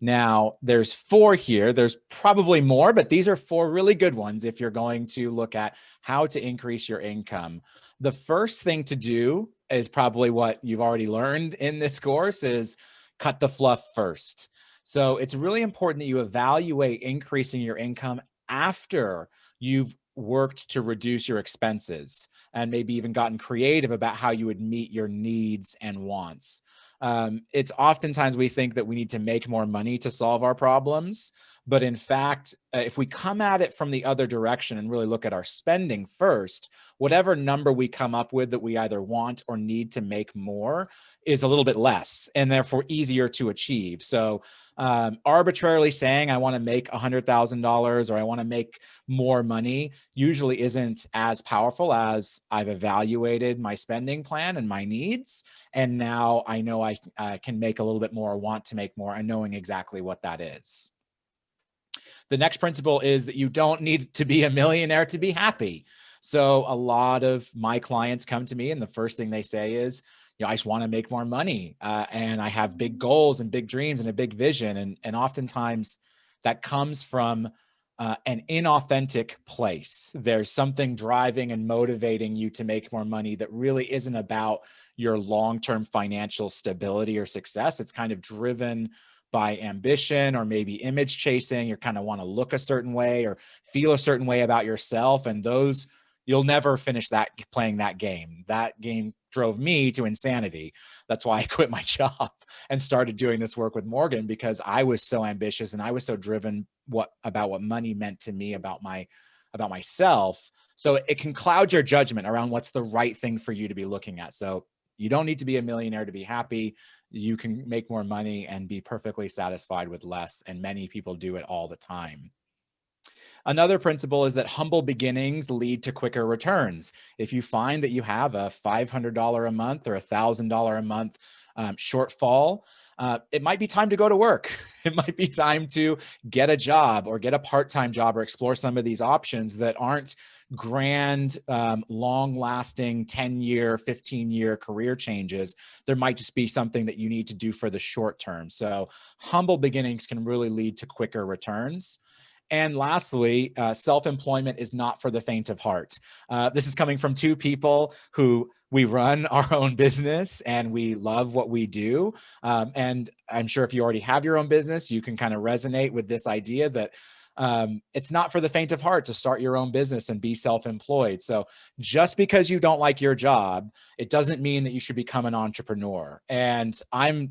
Now, there's 4 here. There's probably more, but these are 4 really good ones if you're going to look at how to increase your income. The first thing to do is probably what you've already learned in this course is cut the fluff first. So it's really important that you evaluate increasing your income after you've worked to reduce your expenses and maybe even gotten creative about how you would meet your needs and wants. It's oftentimes we think that we need to make more money to solve our problems. But in fact, if we come at it from the other direction and really look at our spending first, whatever number we come up with that we either want or need to make more is a little bit less and therefore easier to achieve. So arbitrarily saying I want to make $100,000 or I want to make more money usually isn't as powerful as I've evaluated my spending plan and my needs. And now I know I can make a little bit more, want to make more, and knowing exactly what that is. The next principle is that you don't need to be a millionaire to be happy. So a lot of my clients come to me and the first thing they say is, I just want to make more money. And I have big goals and big dreams and a big vision. And oftentimes that comes from an inauthentic place. There's something driving and motivating you to make more money that really isn't about your long-term financial stability or success. It's kind of driven by ambition or maybe image chasing. You kind of want to look a certain way or feel a certain way about yourself. And those, you'll never finish that playing that game. That game drove me to insanity. That's why I quit my job and started doing this work with Morgan, because I was so ambitious and I was so driven about what money meant to me, about myself. So it can cloud your judgment around what's the right thing for you to be looking at. So you don't need to be a millionaire to be happy. You can make more money and be perfectly satisfied with less. And many people do it all the time. Another principle is that humble beginnings lead to quicker returns. If you find that you have a $500 a month or $1,000 a month shortfall, it might be time to go to work. It might be time to get a job or get a part-time job or explore some of these options that aren't grand, long-lasting 10-year, 15-year career changes. There might just be something that you need to do for the short term. So humble beginnings can really lead to quicker returns. And lastly, self-employment is not for the faint of heart. This is coming from 2 people who we run our own business and we love what we do. And I'm sure if you already have your own business, you can kind of resonate with this idea that it's not for the faint of heart to start your own business and be self-employed. So just because you don't like your job, it doesn't mean that you should become an entrepreneur. And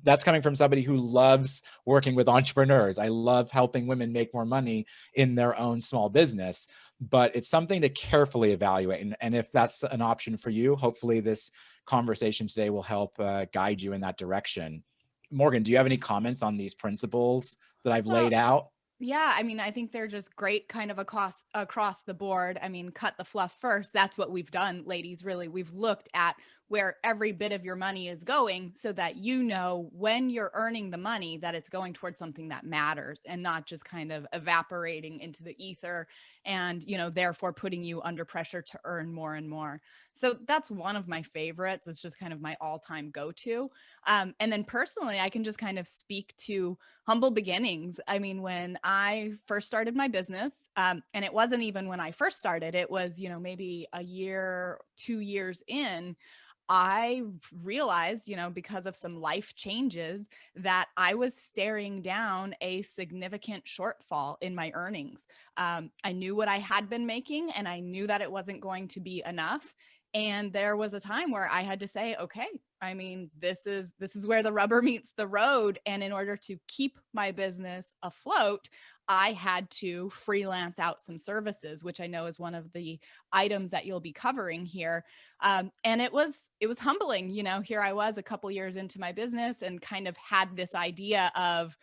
that's coming from somebody who loves working with entrepreneurs. I love helping women make more money in their own small business, but it's something to carefully evaluate. And if that's an option for you, hopefully this conversation today will help guide you in that direction. Morgan, do you have any comments on these principles that I've laid out? Yeah, I mean, I think they're just great kind of across the board. I mean, cut the fluff first. That's what we've done, ladies, really. We've looked at where every bit of your money is going so that you know when you're earning the money that it's going towards something that matters and not just kind of evaporating into the ether and, therefore putting you under pressure to earn more and more. So that's one of my favorites. It's just kind of my all-time go-to. And then personally, I can just kind of speak to humble beginnings. I mean, when I first started my business, and it wasn't even when I first started, it was, maybe a year, 2 years in, I realized, because of some life changes, that I was staring down a significant shortfall in my earnings. I knew what I had been making and I knew that it wasn't going to be enough. And there was a time where I had to say, okay, I mean, this is where the rubber meets the road. And in order to keep my business afloat, I had to freelance out some services, which I know is one of the items that you'll be covering here. And it was humbling. Here I was a couple years into my business and kind of had this idea of,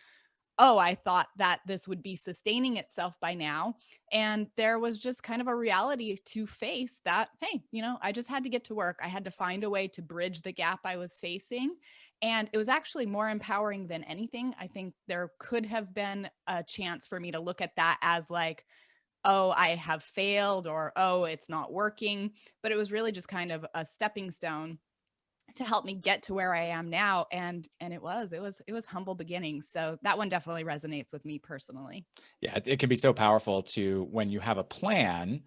oh, I thought that this would be sustaining itself by now. And there was just kind of a reality to face that, hey, I just had to get to work. I had to find a way to bridge the gap I was facing. And it was actually more empowering than anything. I think there could have been a chance for me to look at that as like, oh, I have failed or, oh, it's not working. But it was really just kind of a stepping stone to help me get to where I am now. And it was humble beginnings. So that one definitely resonates with me personally. Yeah, it can be so powerful to when you have a plan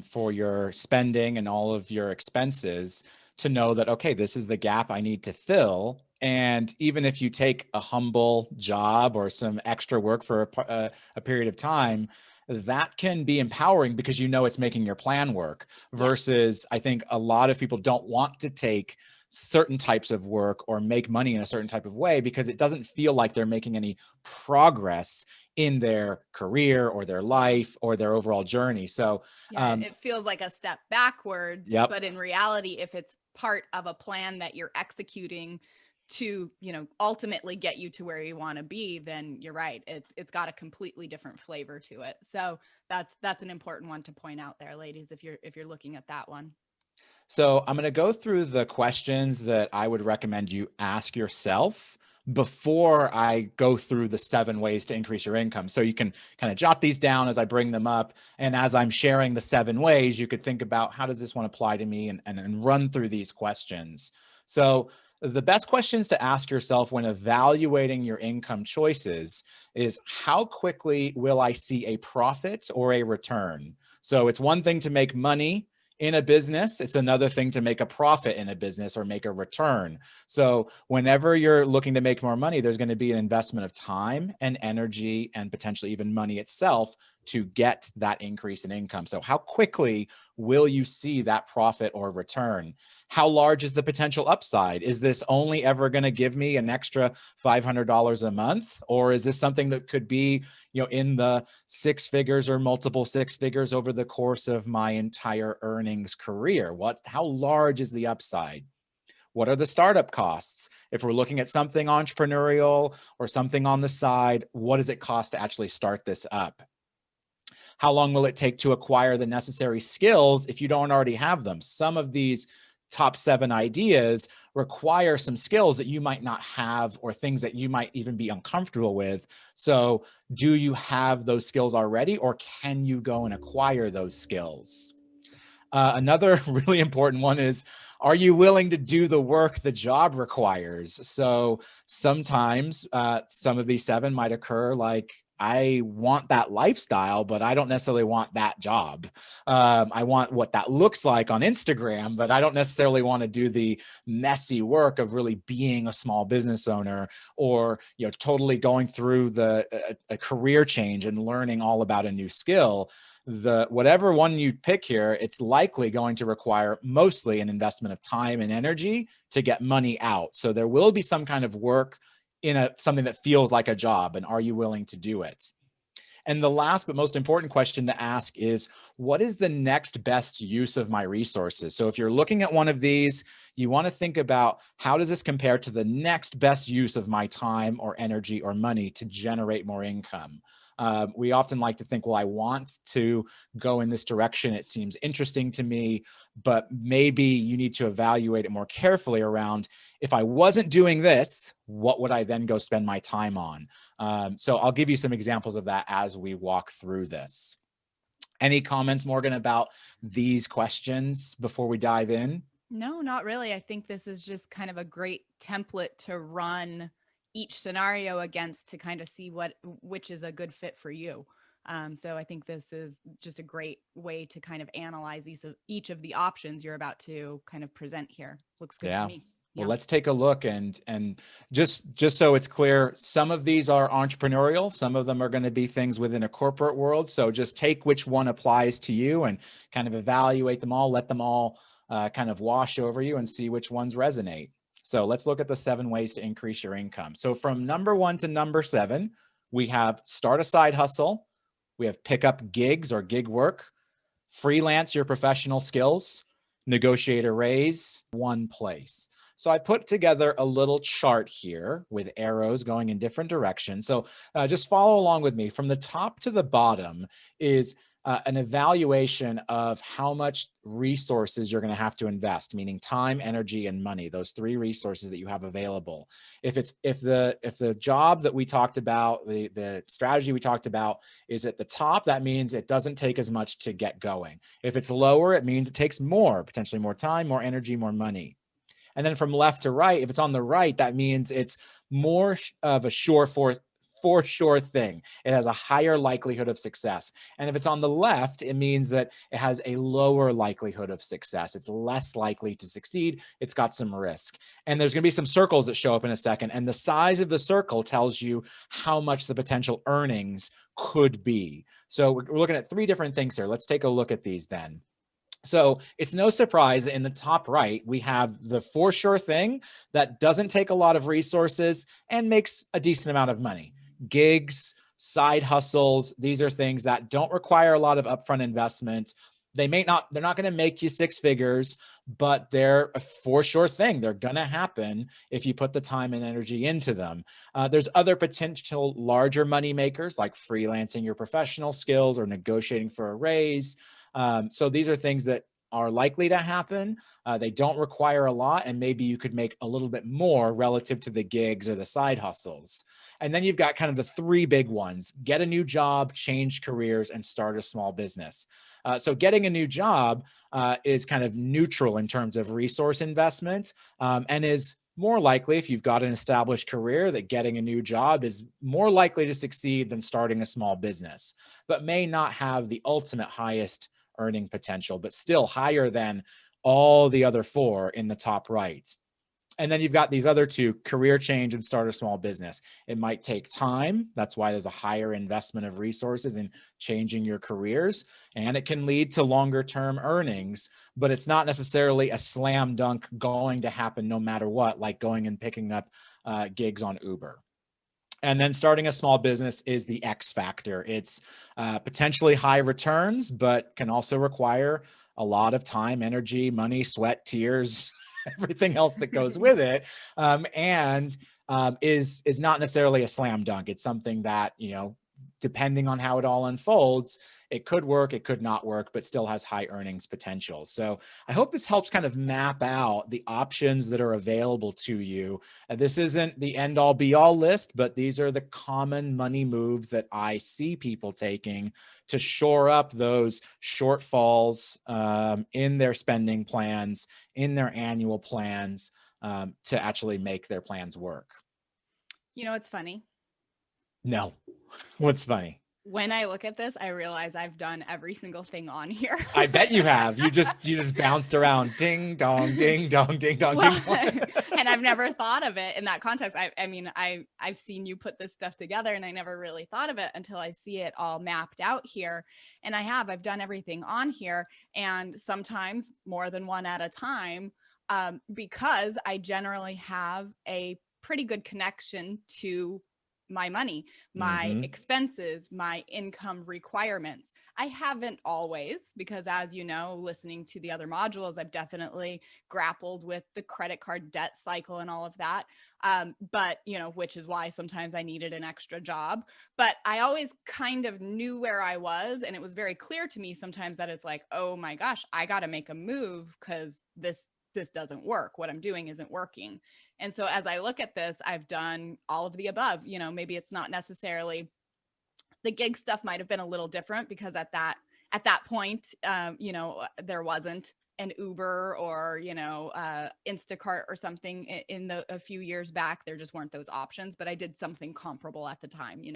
for your spending and all of your expenses to know that, okay, this is the gap I need to fill. And even if you take a humble job or some extra work for a period of time, that can be empowering because you know it's making your plan work. Yeah. Versus, I think a lot of people don't want to take certain types of work or make money in a certain type of way because it doesn't feel like they're making any progress in their career or their life or their overall journey. So, Yeah, um, it feels like a step backwards, yep. but in reality, if it's part of a plan that you're executing to, ultimately get you to where you want to be, then you're right. It's got a completely different flavor to it. So that's an important one to point out there, ladies, if you're looking at that one. So I'm going to go through the questions that I would recommend you ask yourself before I go through the 7 ways to increase your income. So you can kind of jot these down as I bring them up. And as I'm sharing the 7 ways, you could think about how does this one apply to me and run through these questions. So the best questions to ask yourself when evaluating your income choices is how quickly will I see a profit or a return? So it's one thing to make money in a business. It's another thing to make a profit in a business or make a return. So whenever you're looking to make more money, there's going to be an investment of time and energy and potentially even money itself to get that increase in income. So how quickly will you see that profit or return? How large is the potential upside? Is this only ever going to give me an extra $500 a month? Or is this something that could be, in the 6 figures or multiple 6 figures over the course of my entire earnings career? How large is the upside? What are the startup costs? If we're looking at something entrepreneurial or something on the side, what does it cost to actually start this up? How long will it take to acquire the necessary skills if you don't already have them? Some of these top 7 ideas require some skills that you might not have or things that you might even be uncomfortable with. So do you have those skills already, or can you go and acquire those skills? Another really important one is, are you willing to do the work the job requires? So sometimes some of these 7 might occur like, I want that lifestyle, but I don't necessarily want that job. I want what that looks like on Instagram, but I don't necessarily want to do the messy work of really being a small business owner, or totally going through a career change and learning all about a new skill. Whatever one you pick here, it's likely going to require mostly an investment of time and energy to get money out. So there will be some kind of work in something that feels like a job, and are you willing to do it? And the last but most important question to ask is, what is the next best use of my resources? So if you're looking at one of these, you want to think about, how does this compare to the next best use of my time or energy or money to generate more income? We often like to think, well, I want to go in this direction. It seems interesting to me, but maybe you need to evaluate it more carefully around, if I wasn't doing this, what would I then go spend my time on? So I'll give you some examples of that as we walk through this. Any comments, Morgan, about these questions before we dive in? No, not really. I think this is just kind of a great template to run each scenario against to kind of see which is a good fit for you. So I think this is just a great way to kind of analyze each of the options you're about to kind of present here. Looks good to Yeah. me. Well, Yeah. let's take a look, and just so it's clear, some of these are entrepreneurial, some of them are going to be things within a corporate world. So just take which one applies to you and kind of evaluate them all, let them all kind of wash over you and see which ones resonate. So let's look at the 7 ways to increase your income. So from number 1 to number 7, we have start a side hustle, we have pick up gigs or gig work, freelance your professional skills, negotiate a raise, one place. So I put together a little chart here with arrows going in different directions. So just follow along with me. From the top to the bottom is an evaluation of how much resources you're going to have to invest, meaning time, energy, and money, those 3 resources that you have available. If the job that we talked about, the strategy we talked about is at the top, that means it doesn't take as much to get going. If it's lower, it means it takes more, potentially more time, more energy, more money. And then from left to right, if it's on the right, that means it's more of a for sure thing. It has a higher likelihood of success. And if it's on the left, it means that it has a lower likelihood of success. It's less likely to succeed. It's got some risk. And there's going to be some circles that show up in a second. And the size of the circle tells you how much the potential earnings could be. So we're looking at 3 different things here. Let's take a look at these then. So it's no surprise that in the top right, we have the for sure thing that doesn't take a lot of resources and makes a decent amount of money. Gigs, side hustles, these are things that don't require a lot of upfront investment. They're not going to make you 6 figures, but they're a for sure thing. They're going to happen if you put the time and energy into them. There's other potential larger money makers like freelancing your professional skills or negotiating for a raise. So these are things that are likely to happen. They don't require a lot, and maybe you could make a little bit more relative to the gigs or the side hustles. And then you've got kind of the 3 big ones: get a new job, change careers, and start a small business. So getting a new job is kind of neutral in terms of resource investment, and is more likely, if you've got an established career, that getting a new job is more likely to succeed than starting a small business, but may not have the ultimate highest earning potential, but still higher than all the other 4 in the top right. And then you've got these other 2, career change and start a small business. It might take time. That's why there's a higher investment of resources in changing your careers. And it can lead to longer term earnings, but it's not necessarily a slam dunk going to happen no matter what, like going and picking up gigs on Uber. And then starting a small business is the X factor. It's potentially high returns, but can also require a lot of time, energy, money, sweat, tears, everything else that goes with it, and is not necessarily a slam dunk. It's something that, depending on how it all unfolds, it could work, it could not work, but still has high earnings potential. So I hope this helps kind of map out the options that are available to you. This isn't the end all be all list, but these are the common money moves that I see people taking to shore up those shortfalls in their spending plans, in their annual plans, to actually make their plans work. It's funny. No. What's funny? When I look at this, I realize I've done every single thing on here. I bet you have. You just bounced around. Ding dong, ding dong, ding dong, ding dong. And I've never thought of it in that context. I've seen you put this stuff together, and I never really thought of it until I see it all mapped out here. And I've done everything on here, and sometimes more than one at a time, because I generally have a pretty good connection to my money, my expenses, my income requirements. I haven't always, because as you know, listening to the other modules, I've definitely grappled with the credit card debt cycle and all of that. But, which is why sometimes I needed an extra job. But I always kind of knew where I was. And it was very clear to me sometimes that it's like, oh my gosh, I got to make a move because this doesn't work. What I'm doing isn't working. And so as I look at this, I've done all of the above. Maybe it's not necessarily, the gig stuff might have been a little different because at that point, there wasn't an Uber or, Instacart or something in a few years back. There just weren't those options, but I did something comparable at the time,